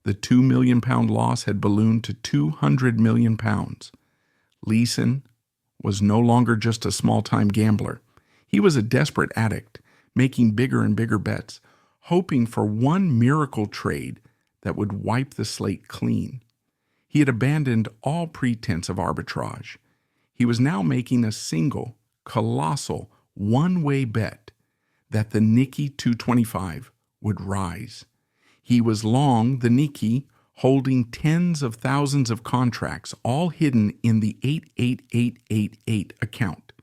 The £2 million loss had ballooned to £200 million. Leeson was no longer just a small-time gambler. He was a desperate addict, making bigger and bigger bets, hoping for one miracle trade that would wipe the slate clean. He had abandoned all pretense of arbitrage. He was now making a single, colossal, one-way bet that the Nikkei 225 would rise. He was long the Nikkei, holding tens of thousands of contracts, all hidden in the 88888 account.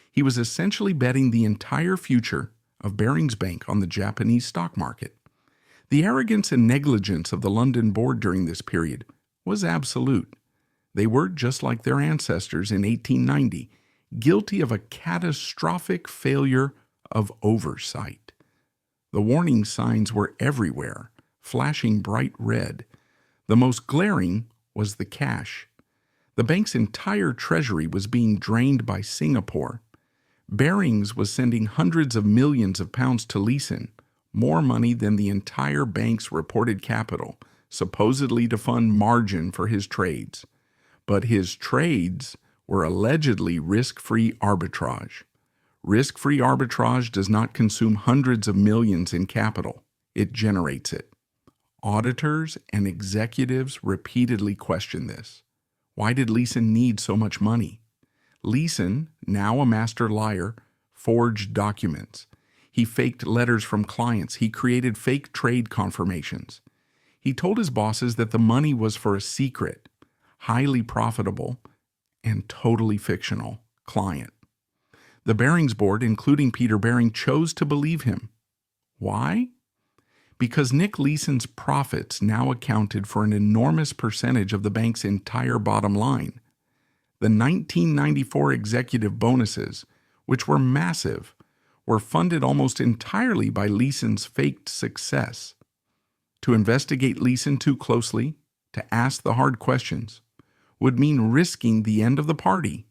He was essentially betting the entire future of Barings Bank on the Japanese stock market. The arrogance and negligence of the London board during this period was absolute. They were, just like their ancestors in 1890, guilty of a catastrophic failure of oversight. The warning signs were everywhere, flashing bright red. The most glaring was the cash. The bank's entire treasury was being drained by Singapore. Barings was sending hundreds of millions of pounds to Leeson, more money than the entire bank's reported capital, supposedly to fund margin for his trades. But his trades were allegedly risk-free arbitrage. Risk-free arbitrage does not consume hundreds of millions in capital. It generates it. Auditors and executives repeatedly questioned this. Why did Leeson need so much money? Leeson, now a master liar, forged documents. He faked letters from clients. He created fake trade confirmations. He told his bosses that the money was for a secret, highly profitable, and totally fictional client. The Barings board, including Peter Baring, chose to believe him. Why? Because Nick Leeson's profits now accounted for an enormous percentage of the bank's entire bottom line. The 1994 executive bonuses, which were massive, were funded almost entirely by Leeson's faked success. To investigate Leeson too closely, to ask the hard questions, would mean risking the end of the party.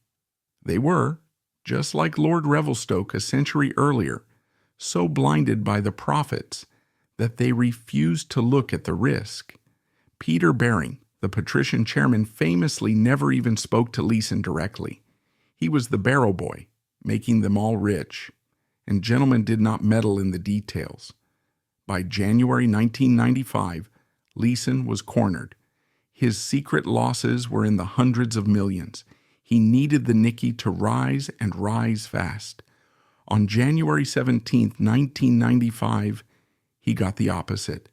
They were, just like Lord Revelstoke a century earlier, so blinded by the profits that they refused to look at the risk. Peter Baring, the patrician chairman, famously never even spoke to Leeson directly. He was the barrow boy, making them all rich, and gentlemen did not meddle in the details. By January 1995, Leeson was cornered. His secret losses were in the hundreds of millions. He needed the Nikkei to rise and rise fast. On January 17, 1995, he got the opposite.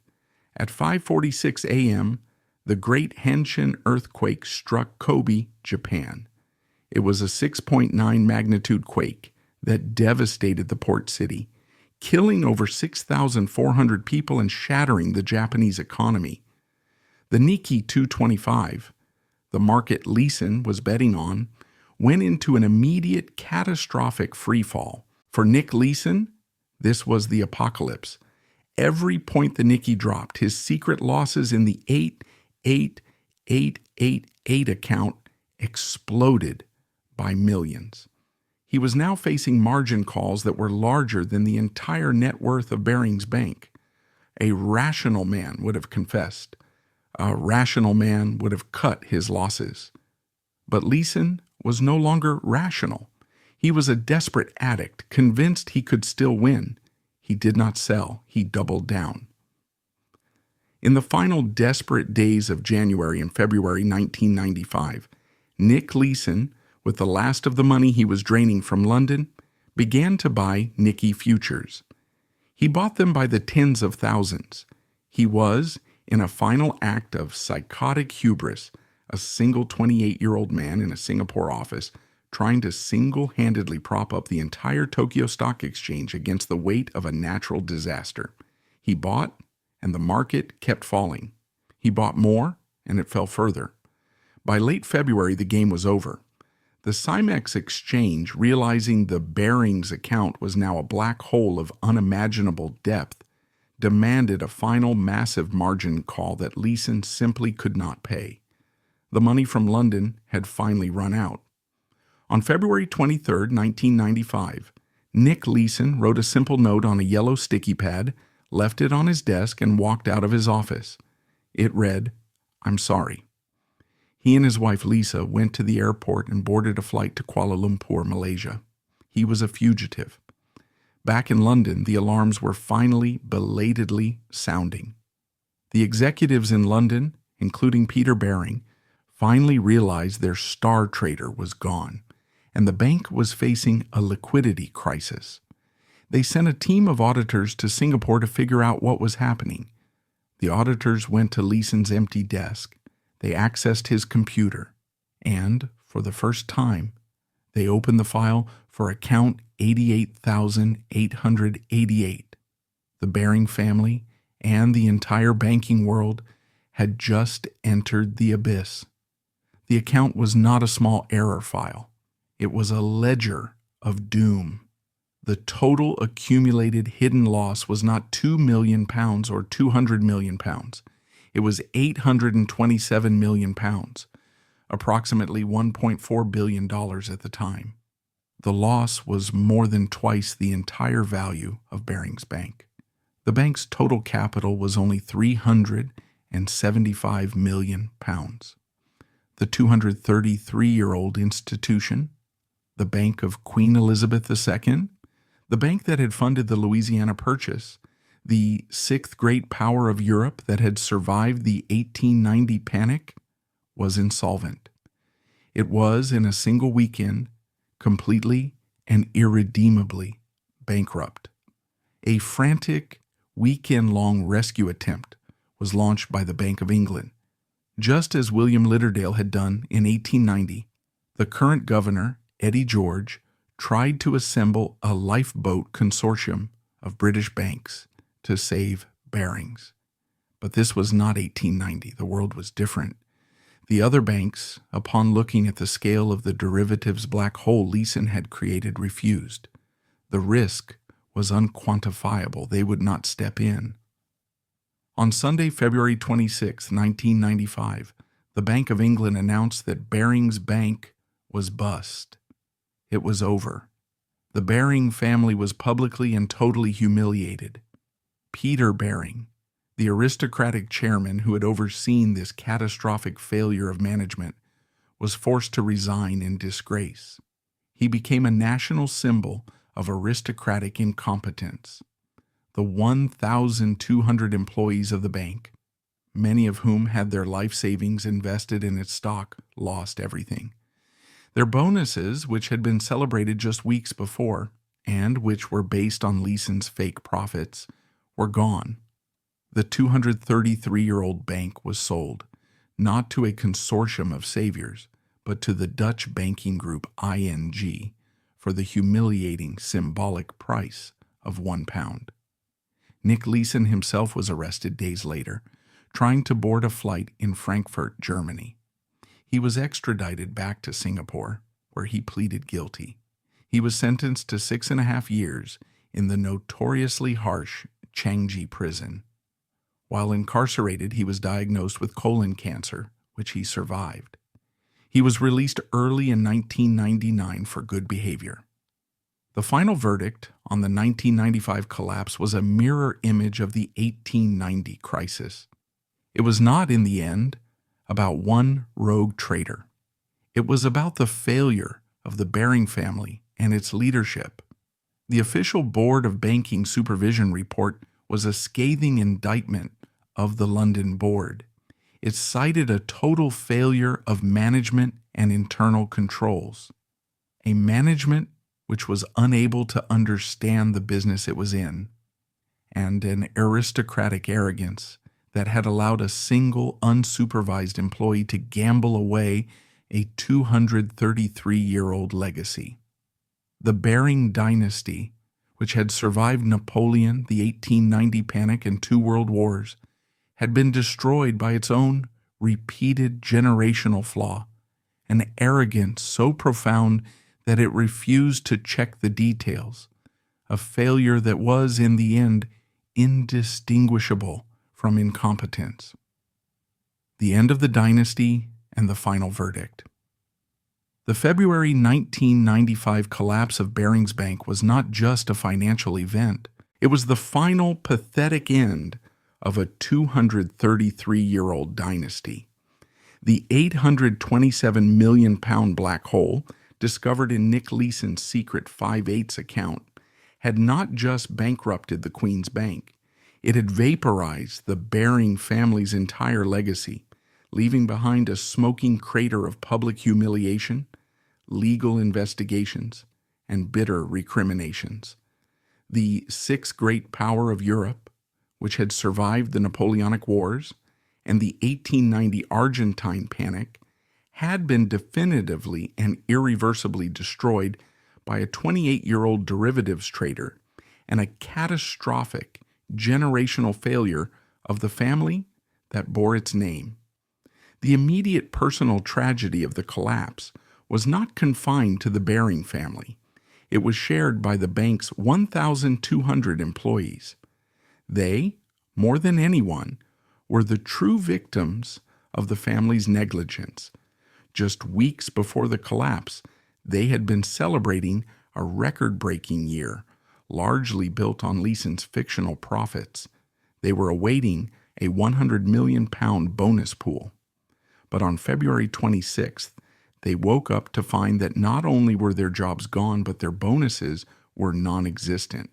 At 5:46 a.m., the Great Henshin earthquake struck Kobe, Japan. It was a 6.9 magnitude quake that devastated the port city, killing over 6,400 people and shattering the Japanese economy. The Nikkei 225, the market Leeson was betting on, went into an immediate catastrophic freefall. For Nick Leeson, this was the apocalypse. Every point the Nikkei dropped, his secret losses in the 88888 account exploded by millions. He was now facing margin calls that were larger than the entire net worth of Barings Bank. A rational man would have confessed. A rational man would have cut his losses. But Leeson was no longer rational. He was a desperate addict, convinced he could still win. He did not sell. He doubled down. In the final desperate days of January and February 1995, Nick Leeson, with the last of the money he was draining from London, began to buy Nikkei futures. He bought them by the tens of thousands. He was, in a final act of psychotic hubris, a single 28-year-old man in a Singapore office, trying to single-handedly prop up the entire Tokyo Stock Exchange against the weight of a natural disaster. He bought, and the market kept falling. He bought more, and it fell further. By late February, the game was over. The Cymex exchange, realizing the Barings account was now a black hole of unimaginable depth, demanded a final massive margin call that Leeson simply could not pay. The money from London had finally run out. On February 23, 1995, Nick Leeson wrote a simple note on a yellow sticky pad, left it on his desk, and walked out of his office. It read, "I'm sorry." He and his wife Lisa went to the airport and boarded a flight to Kuala Lumpur, Malaysia. He was a fugitive. Back in London, the alarms were finally, belatedly sounding. The executives in London, including Peter Baring, finally realized their star trader was gone, and the bank was facing a liquidity crisis. They sent a team of auditors to Singapore to figure out what was happening. The auditors went to Leeson's empty desk. They accessed his computer, and, for the first time, they opened the file for account 88,888. The Baring family and the entire banking world had just entered the abyss. The account was not a small error file. It was a ledger of doom. The total accumulated hidden loss was not £2 million or £200 million. It was £827 million, approximately $1.4 billion at the time. The loss was more than twice the entire value of Baring's Bank. The bank's total capital was only £375 million. The 233-year-old institution, the Bank of Queen Elizabeth II, the bank that had funded the Louisiana Purchase, the sixth great power of Europe that had survived the 1890 panic, was insolvent. It was, in a single weekend, completely and irredeemably bankrupt. A frantic, weekend-long rescue attempt was launched by the Bank of England. Just as William Lidderdale had done in 1890, the current governor, Eddie George, tried to assemble a lifeboat consortium of British banks to save Barings. But this was not 1890. The world was different. The other banks, upon looking at the scale of the derivatives black hole Leeson had created, refused. The risk was unquantifiable. They would not step in. On Sunday, February 26, 1995, the Bank of England announced that Barings Bank was bust. It was over. The Baring family was publicly and totally humiliated. Peter Baring, the aristocratic chairman who had overseen this catastrophic failure of management, was forced to resign in disgrace. He became a national symbol of aristocratic incompetence. The 1,200 employees of the bank, many of whom had their life savings invested in its stock, lost everything. Their bonuses, which had been celebrated just weeks before, and which were based on Leeson's fake profits, were gone. The 233-year-old bank was sold, not to a consortium of saviors, but to the Dutch banking group ING for the humiliating symbolic price of £1. Nick Leeson himself was arrested days later, trying to board a flight in Frankfurt, Germany. He was extradited back to Singapore, where he pleaded guilty. He was sentenced to 6.5 years in the notoriously harsh Changi prison. While incarcerated, he was diagnosed with colon cancer, which he survived. He was released early in 1999 for good behavior. The final verdict on the 1995 collapse was a mirror image of the 1890 crisis. It was not, in the end, about one rogue trader. It was about the failure of the Baring family and its leadership. The official Board of Banking Supervision report was a scathing indictment of the London Board. It cited a total failure of management and internal controls, a management which was unable to understand the business it was in, and an aristocratic arrogance that had allowed a single unsupervised employee to gamble away a 233-year-old legacy. The Baring dynasty, which had survived Napoleon, the 1890 panic, and 2 world wars, had been destroyed by its own repeated generational flaw, an arrogance so profound that it refused to check the details, a failure that was, in the end, indistinguishable from incompetence. The end of the dynasty and the final verdict. The February 1995 collapse of Barings Bank was not just a financial event. It was the final pathetic end of a 233-year-old dynasty. The £827 million black hole, discovered in Nick Leeson's secret 5/8 account, had not just bankrupted the Queen's Bank. It had vaporized the Baring family's entire legacy, leaving behind a smoking crater of public humiliation, legal investigations, and bitter recriminations. The sixth great power of Europe, which had survived the Napoleonic Wars and the 1890 Argentine panic, had been definitively and irreversibly destroyed by a 28-year-old derivatives trader and a catastrophic generational failure of the family that bore its name. The immediate personal tragedy of the collapse was not confined to the Baring family. It was shared by the bank's 1,200 employees. They, more than anyone, were the true victims of the family's negligence. Just weeks before the collapse, they had been celebrating a record-breaking year, largely built on Leeson's fictional profits. They were awaiting a £100 million bonus pool. But on February 26th, they woke up to find that not only were their jobs gone, but their bonuses were non-existent.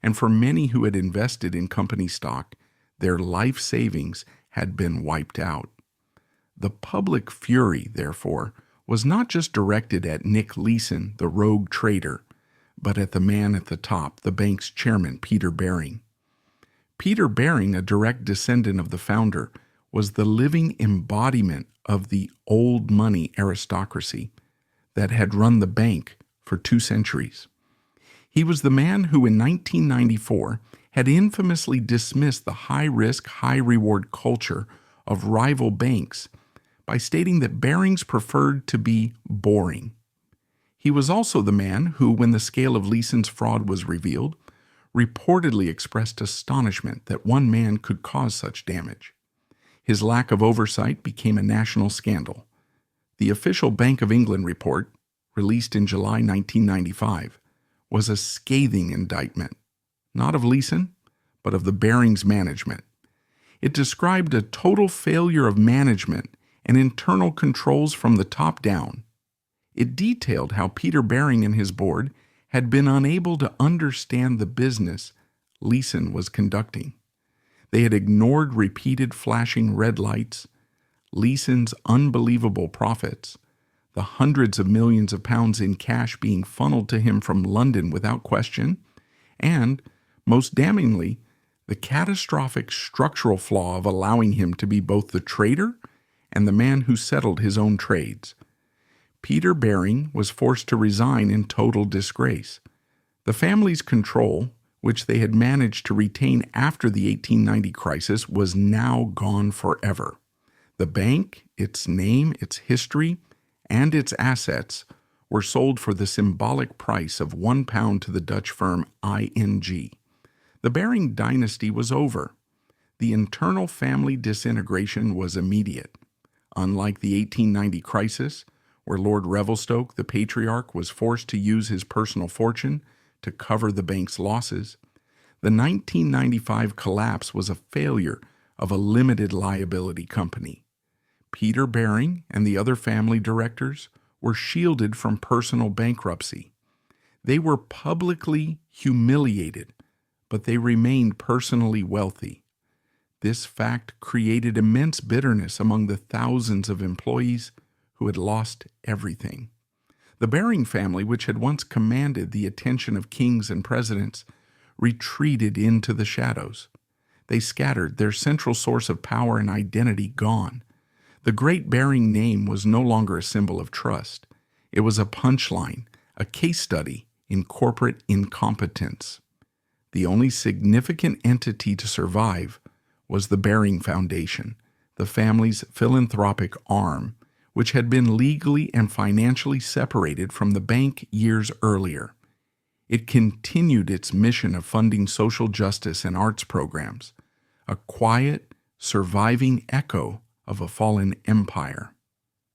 And for many who had invested in company stock, their life savings had been wiped out. The public fury, therefore, was not just directed at Nick Leeson, the rogue trader, but at the man at the top, the bank's chairman, Peter Baring. Peter Baring, a direct descendant of the founder, was the living embodiment of the old money aristocracy that had run the bank for 2 centuries. He was the man who in 1994 had infamously dismissed the high-risk, high-reward culture of rival banks by stating that Barings preferred to be boring. He was also the man who, when the scale of Leeson's fraud was revealed, reportedly expressed astonishment that one man could cause such damage. His lack of oversight became a national scandal. The official Bank of England report, released in July 1995, was a scathing indictment, not of Leeson, but of the Barings management. It described a total failure of management and internal controls from the top down. It detailed how Peter Baring and his board had been unable to understand the business Leeson was conducting. They had ignored repeated flashing red lights, Leeson's unbelievable profits, the hundreds of millions of pounds in cash being funneled to him from London without question, and, most damningly, the catastrophic structural flaw of allowing him to be both the trader and the man who settled his own trades. Peter Baring was forced to resign in total disgrace. The family's control, which they had managed to retain after the 1890 crisis, was now gone forever. The bank, its name, its history, and its assets were sold for the symbolic price of £1 to the Dutch firm ING. The Baring dynasty was over. The internal family disintegration was immediate. Unlike the 1890 crisis, where Lord Revelstoke, the patriarch, was forced to use his personal fortune to cover the bank's losses, the 1995 collapse was a failure of a limited liability company. Peter Baring and the other family directors were shielded from personal bankruptcy. They were publicly humiliated, but they remained personally wealthy. This fact created immense bitterness among the thousands of employees who had lost everything. The Baring family, which had once commanded the attention of kings and presidents, retreated into the shadows. They scattered, their central source of power and identity gone. The Great Baring name was no longer a symbol of trust. It was a punchline, a case study in corporate incompetence. The only significant entity to survive was the Baring Foundation, the family's philanthropic arm, which had been legally and financially separated from the bank years earlier. It continued its mission of funding social justice and arts programs, a quiet, surviving echo of a fallen empire.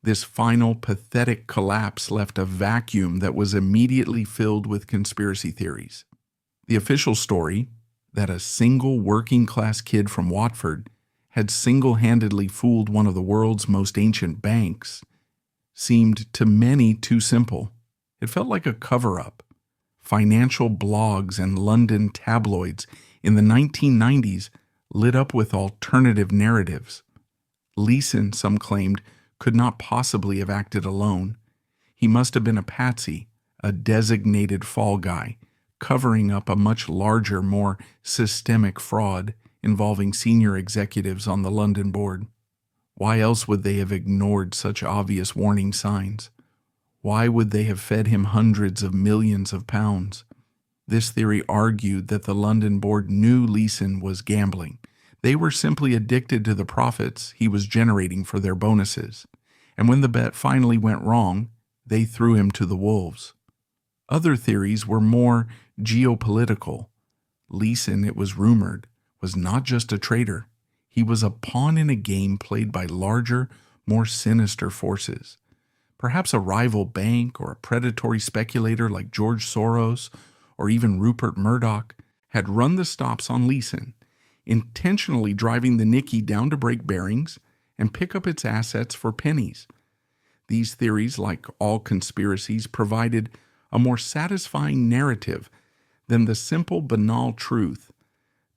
This final, pathetic collapse left a vacuum that was immediately filled with conspiracy theories. The official story, that a single working-class kid from Watford had single-handedly fooled one of the world's most ancient banks, seemed to many too simple. It felt like a cover-up. Financial blogs and London tabloids in the 1990s lit up with alternative narratives. Leeson, some claimed, could not possibly have acted alone. He must have been a patsy, a designated fall guy, covering up a much larger, more systemic fraud involving senior executives on the London board. Why else would they have ignored such obvious warning signs? Why would they have fed him hundreds of millions of pounds? This theory argued that the London board knew Leeson was gambling. They were simply addicted to the profits he was generating for their bonuses. And when the bet finally went wrong, they threw him to the wolves. Other theories were more geopolitical. Leeson, it was rumored, was not just a traitor. He was a pawn in a game played by larger, more sinister forces. Perhaps a rival bank or a predatory speculator like George Soros or even Rupert Murdoch had run the stops on Leeson, intentionally driving the Nikkei down to break Barings and pick up its assets for pennies. These theories, like all conspiracies, provided a more satisfying narrative than the simple, banal truth.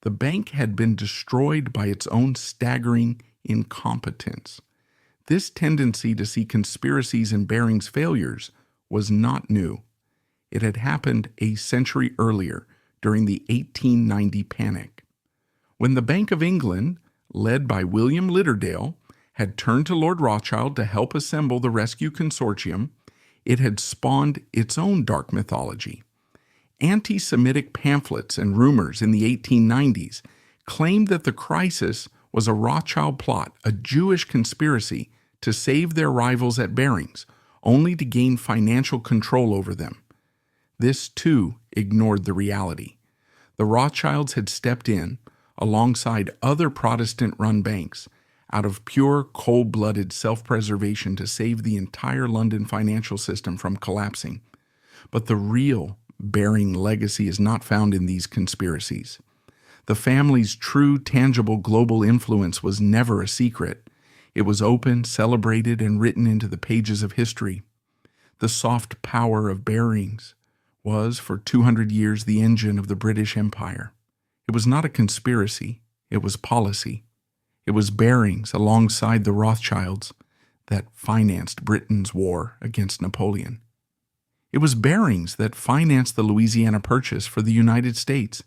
The bank had been destroyed by its own staggering incompetence. This tendency to see conspiracies in Baring's failures was not new. It had happened a century earlier, during the 1890 panic. When the Bank of England, led by William Lidderdale, had turned to Lord Rothschild to help assemble the rescue consortium, it had spawned its own dark mythology. Anti-Semitic pamphlets and rumors in the 1890s claimed that the crisis was a Rothschild plot, a Jewish conspiracy to save their rivals at Barings, only to gain financial control over them. This, too, ignored the reality. The Rothschilds had stepped in, alongside other Protestant-run banks, out of pure, cold-blooded self-preservation to save the entire London financial system from collapsing. But the real Baring legacy is not found in these conspiracies. The family's true, tangible global influence was never a secret. It was open, celebrated, and written into the pages of history. The soft power of Barings was, for 200 years, the engine of the British Empire. It was not a conspiracy, it was policy. It was Barings, alongside the Rothschilds, that financed Britain's war against Napoleon. It was Barings that financed the Louisiana Purchase for the United States.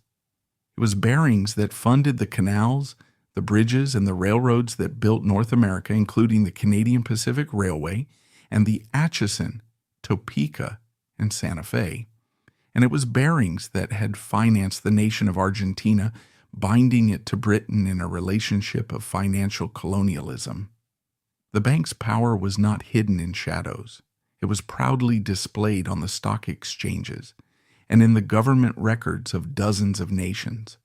It was Barings that funded the canals, the bridges, and the railroads that built North America, including the Canadian Pacific Railway and the Atchison, Topeka, and Santa Fe. And it was Barings that had financed the nation of Argentina, binding it to Britain in a relationship of financial colonialism. The bank's power was not hidden in shadows. It was proudly displayed on the stock exchanges and in the government records of dozens of nations.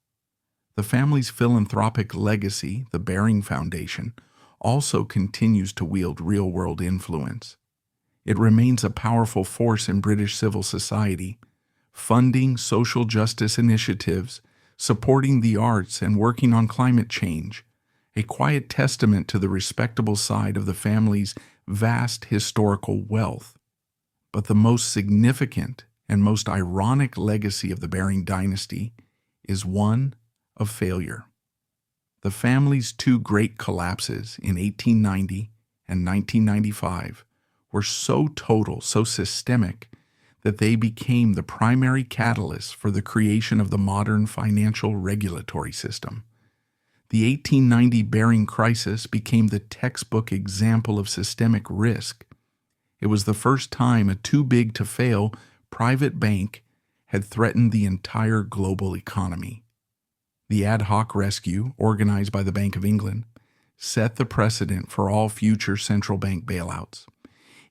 The family's philanthropic legacy, the Baring Foundation, also continues to wield real-world influence. It remains a powerful force in British civil society, funding social justice initiatives, supporting the arts, and working on climate change, a quiet testament to the respectable side of the family's vast historical wealth. But the most significant and most ironic legacy of the Baring dynasty is one of failure. The family's two great collapses in 1890 and 1995 were so total, so systemic, that they became the primary catalyst for the creation of the modern financial regulatory system. The 1890 Bering crisis became the textbook example of systemic risk. It was the first time a too-big-to-fail private bank had threatened the entire global economy. The ad hoc rescue, organized by the Bank of England, set the precedent for all future central bank bailouts.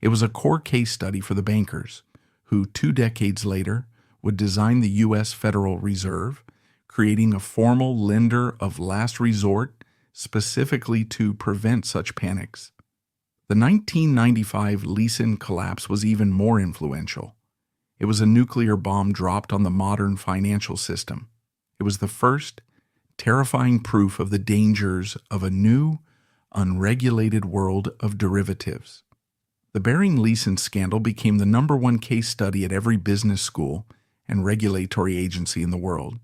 It was a core case study for the bankers, who 2 decades later would design the U.S. Federal Reserve, creating a formal lender of last resort specifically to prevent such panics. The 1995 Lehman collapse was even more influential. It was a nuclear bomb dropped on the modern financial system. It was the first terrifying proof of the dangers of a new, unregulated world of derivatives. The Bering-Lehman scandal became the #1 case study at every business school and regulatory agency in the world,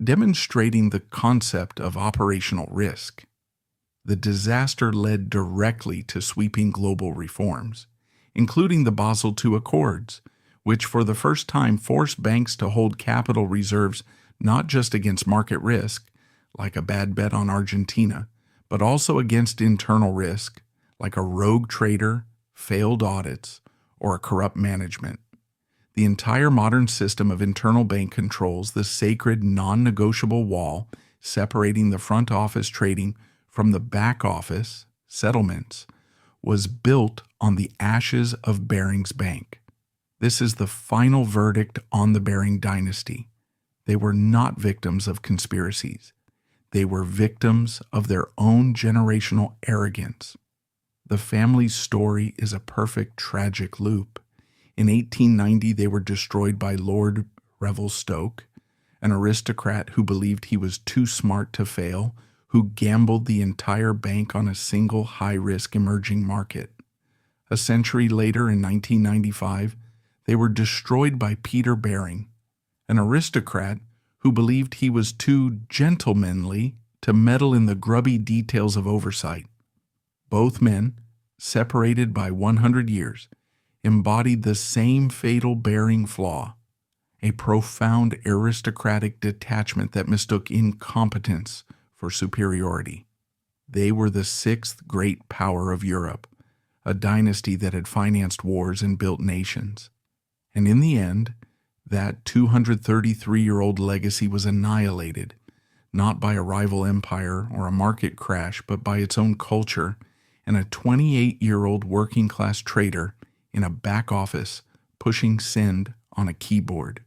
demonstrating the concept of operational risk. The disaster led directly to sweeping global reforms, including the Basel II Accords, which for the first time forced banks to hold capital reserves not just against market risk, like a bad bet on Argentina, but also against internal risk, like a rogue trader, failed audits, or a corrupt management. The entire modern system of internal bank controls, the sacred non-negotiable wall separating the front office trading from the back office settlements, was built on the ashes of Barings Bank. This is the final verdict on the Baring dynasty. They were not victims of conspiracies. They were victims of their own generational arrogance. The family's story is a perfect tragic loop. In 1890, they were destroyed by Lord Revelstoke, an aristocrat who believed he was too smart to fail, who gambled the entire bank on a single high-risk emerging market. A century later, in 1995, they were destroyed by Peter Baring, an aristocrat who believed he was too gentlemanly to meddle in the grubby details of oversight. Both men, separated by 100 years, embodied the same fatal Baring flaw, a profound aristocratic detachment that mistook incompetence for superiority. They were the 6th great power of Europe, a dynasty that had financed wars and built nations. And in the end, that 233-year-old legacy was annihilated, not by a rival empire or a market crash, but by its own culture and a 28-year-old working-class trader in a back office pushing send on a keyboard.